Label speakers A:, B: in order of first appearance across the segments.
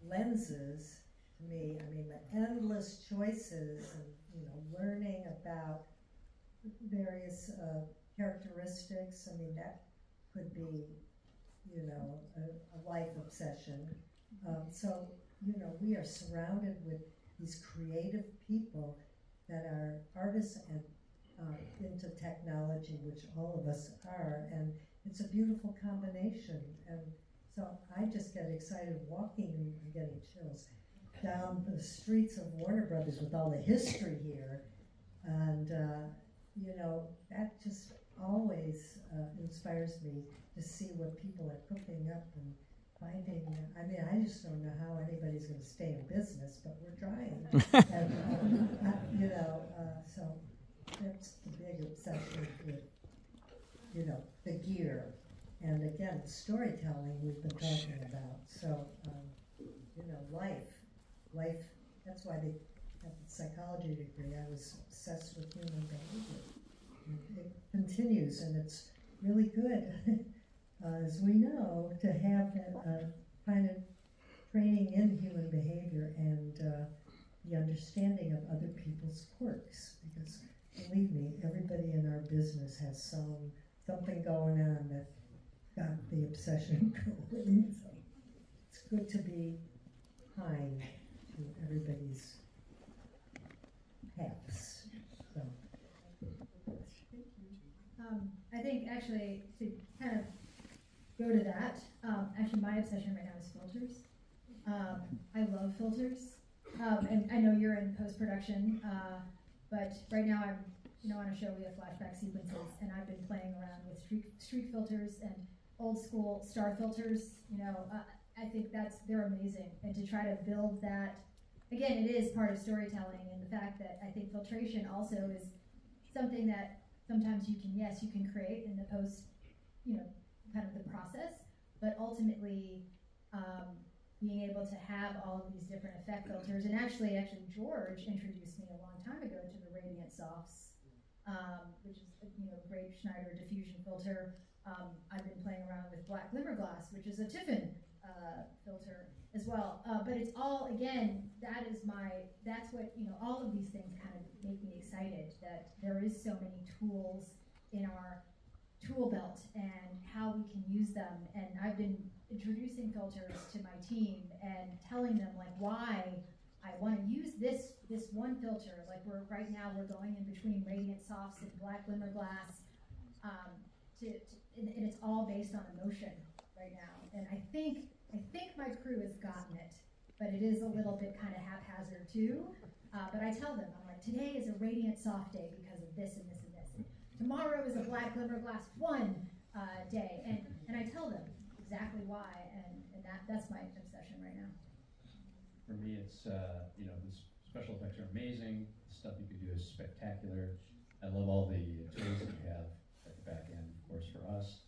A: lenses to me. I mean, the endless choices and, learning about various characteristics. I mean, that could be, a life obsession. So, we are surrounded with these creative people that are artists and into technology, which all of us are, and it's a beautiful combination. And so I just get excited walking, and getting chills, down the streets of Warner Brothers with all the history here. And, that just always inspires me to see what people are cooking up and finding. I mean, I just don't know how anybody's going to stay in business, but we're trying. And, so that's the big obsession with, the gear. And again, storytelling we've been talking about. So, life, that's why they have the psychology degree. I was obsessed with human behavior. And it continues, and it's really good, as we know, to have that kind of training in human behavior and the understanding of other people's quirks. Because, believe me, everybody in our business has something going on that got the obsession going. So it's good to be kind to everybody's paths. So.
B: I think actually to kind of go to that, actually my obsession right now is filters. I love filters, and I know you're in post-production, but right now I'm on a show we have flashback sequences, and I've been playing around with streak filters and old school star filters. I think they're amazing, and to try to build that, again, it is part of storytelling, and the fact that I think filtration also is something that sometimes you can create in the post, kind of the process, but ultimately being able to have all of these different effect filters. And actually George introduced me a long time ago to the Radiant Softs, which is great Schneider diffusion filter. I've been playing around with Black Glimmerglass, which is a Tiffin filter as well. But it's all, again, that's what, all of these things kind of make me excited, that there is so many tools in our tool belt and how we can use them. And I've been introducing filters to my team and telling them like why I want to use this one filter. Like right now we're going in between Radiant Softs and Black Glimmerglass, and it's all based on emotion right now. And I think my crew has gotten it, but it is a little bit kind of haphazard too. But I tell them, I'm like, today is a Radiant Soft day because of this and this and this. And tomorrow is a Black Glimmerglass 1 day. And I tell them exactly why, and that's my obsession right now.
C: For me, it's, the special effects are amazing. The stuff you can do is spectacular. I love all the tools that you have at the back end, of course, for us.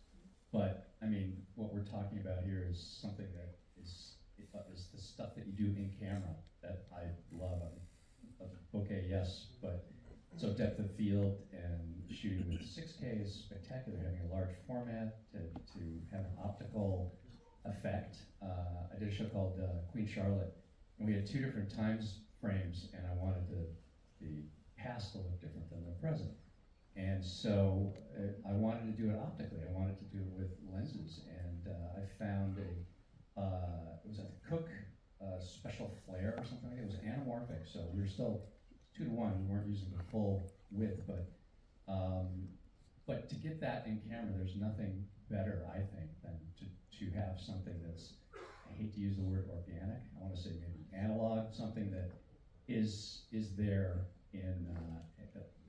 C: But, I mean, what we're talking about here is something that is the stuff that you do in camera that I love. A bokeh, yes, but so depth of field and shooting with 6K is spectacular. Having a large format to have an optical effect. I did a show called Queen Charlotte, and we had 2 different times frames, and I wanted the past to look different than the present. And so I wanted to do it optically. I wanted to do it with lenses, and I found it was at the Cooke special flare or something like that. It was anamorphic, so we were still 2 to 1. We weren't using the full width, but to get that in camera, there's nothing better, I think, than to have something that's, I hate to use the word organic, I want to say maybe analog, something that is there in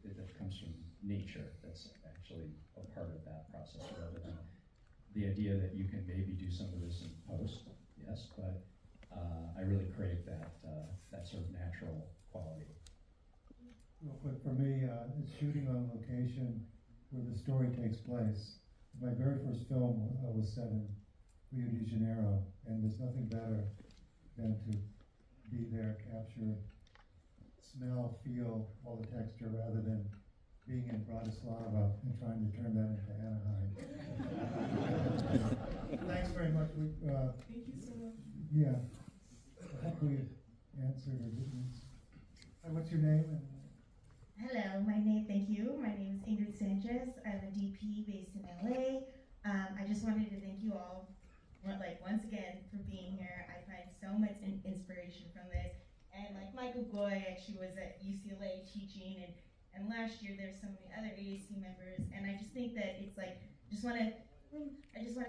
C: that comes from nature, that's actually a part of that process, rather than the idea that you can maybe do some of this in post, yes, but I really crave that sort of natural quality.
D: Real quick, for me, it's shooting on location where the story takes place. My very first film was set in Rio de Janeiro, and there's nothing better than to be there, capture, smell, feel all the texture, rather than being in Bratislava and trying to turn that into Anaheim. Thanks very much.
E: Thank you so much.
D: Yeah. we've answered or didn't. What's your name?
E: Hello, thank you. My name is Ingrid Sanchez. I'm a DP based in LA. I just wanted to thank you all, once again, for being here. I find so much inspiration from this. And like Michael Goy actually was at UCLA teaching, and last year there's so many other AAC members, and I just think that it's like, I just want to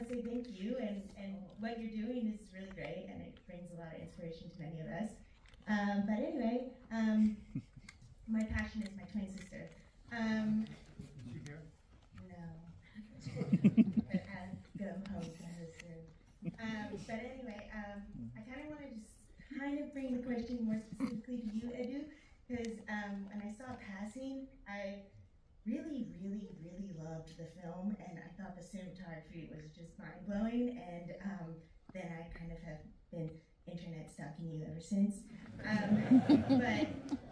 E: say thank you, and what you're doing is really great, and it brings a lot of inspiration to many of us. But anyway, my passion is my twin sister.
D: Is she here?
E: No. But I'll go home to her soon. But anyway, I kind of want to just kind of bring the question more specifically to you, Edu, because when I saw Passing, I really, really, really loved the film, and I thought the cinematography was just mind-blowing, and then I kind of have been internet stalking you ever since. But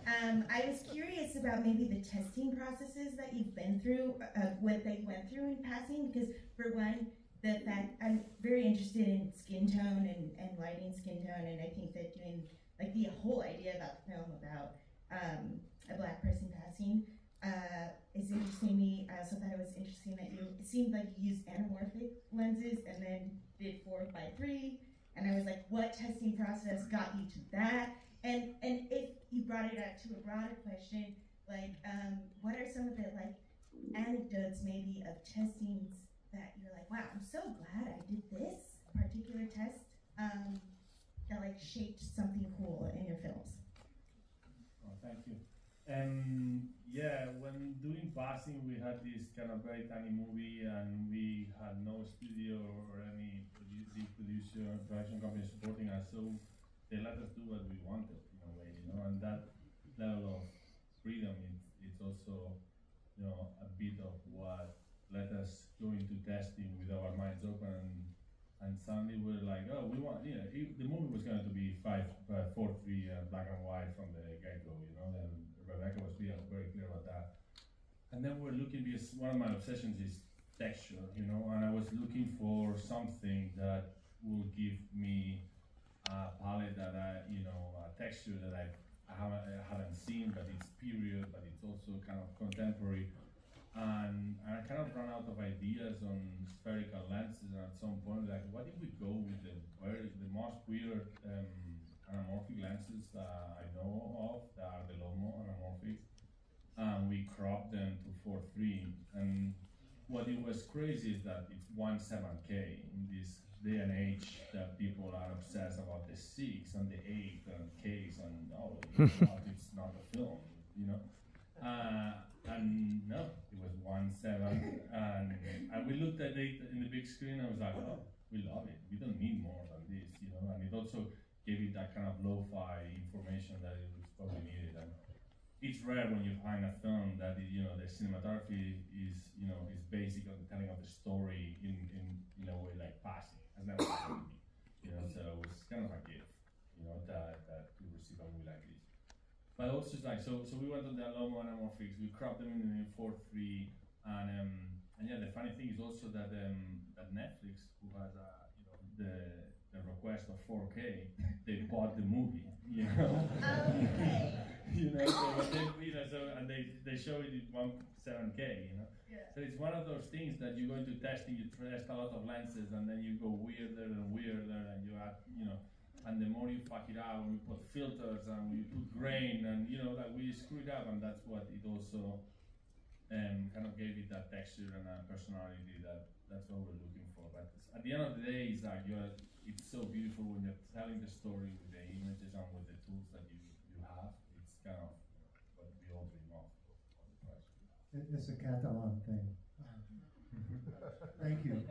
E: I was curious about maybe the testing processes that you've been through, what they went through in Passing, because for one, the fact I'm very interested in skin tone and lighting skin tone, and I think that doing like the whole idea about the film about a black person passing is interesting to me. I also thought it was interesting that it seemed like you used anamorphic lenses and then did 4x3, and I was like, what testing process got you to that? And if you brought it up to a broader question, like what are some of the anecdotes maybe of testings that you're like, wow, I'm so glad I did this particular test that shaped something cool in your films?
F: Oh, thank you. Yeah, when doing Passing, we had this kind of very tiny movie, and we had no studio or any big producer or production company supporting us, so they let us do what we wanted in a way, and that level of freedom, it's also, a bit of what let us go into testing with our minds open, and suddenly we're like, oh, we want, the movie was going to be 4:3 black and white from the get-go, and Rebecca was very clear about that. And then we're looking, because one of my obsessions is texture, and I was looking for something that will give me a palette that a texture that I haven't seen, but it's period, but it's also kind of contemporary. And I kind of ran out of ideas on spherical lenses, and at some point, what if we go with the most weird anamorphic lenses that I know of, that are the Lomo anamorphics, and we cropped them to 4:3. And what it was crazy is that it's 1/7K in this day and age that people are obsessed about the 6 and the 8 and Ks, and it's not a film, and no, it was 1/7, and we looked at it in the big screen, and I was like, oh, we love it. We don't need more than this, and it also gave it that kind of lo-fi information that it was probably needed. And it's rare when you find a film that the cinematography is is basic on the telling of the story in a way like Passing. It has never happened to me, so it was kind of a gift, that we receive a movie like this. But also, so we went on the Lomo anamorphics. We cropped them in 4:3, and yeah, the funny thing is also that that Netflix, who has the request of 4K, they bought the movie,
E: Okay.
F: and they show it at 1/7K,
E: Yeah.
F: So it's one of those things that you go into testing, you test a lot of lenses, and then you go weirder and weirder, and you add, and the more you fuck it up, we put filters and we put grain, and we screw it up, and that's what it also kind of gave it that texture and a personality that's what we're looking for. But at the end of the day, it's like it's so beautiful when you're telling the story with the images and with the tools that you have. It's kind of what we all dream of on the project.
D: It's a Catalan thing. Thank you.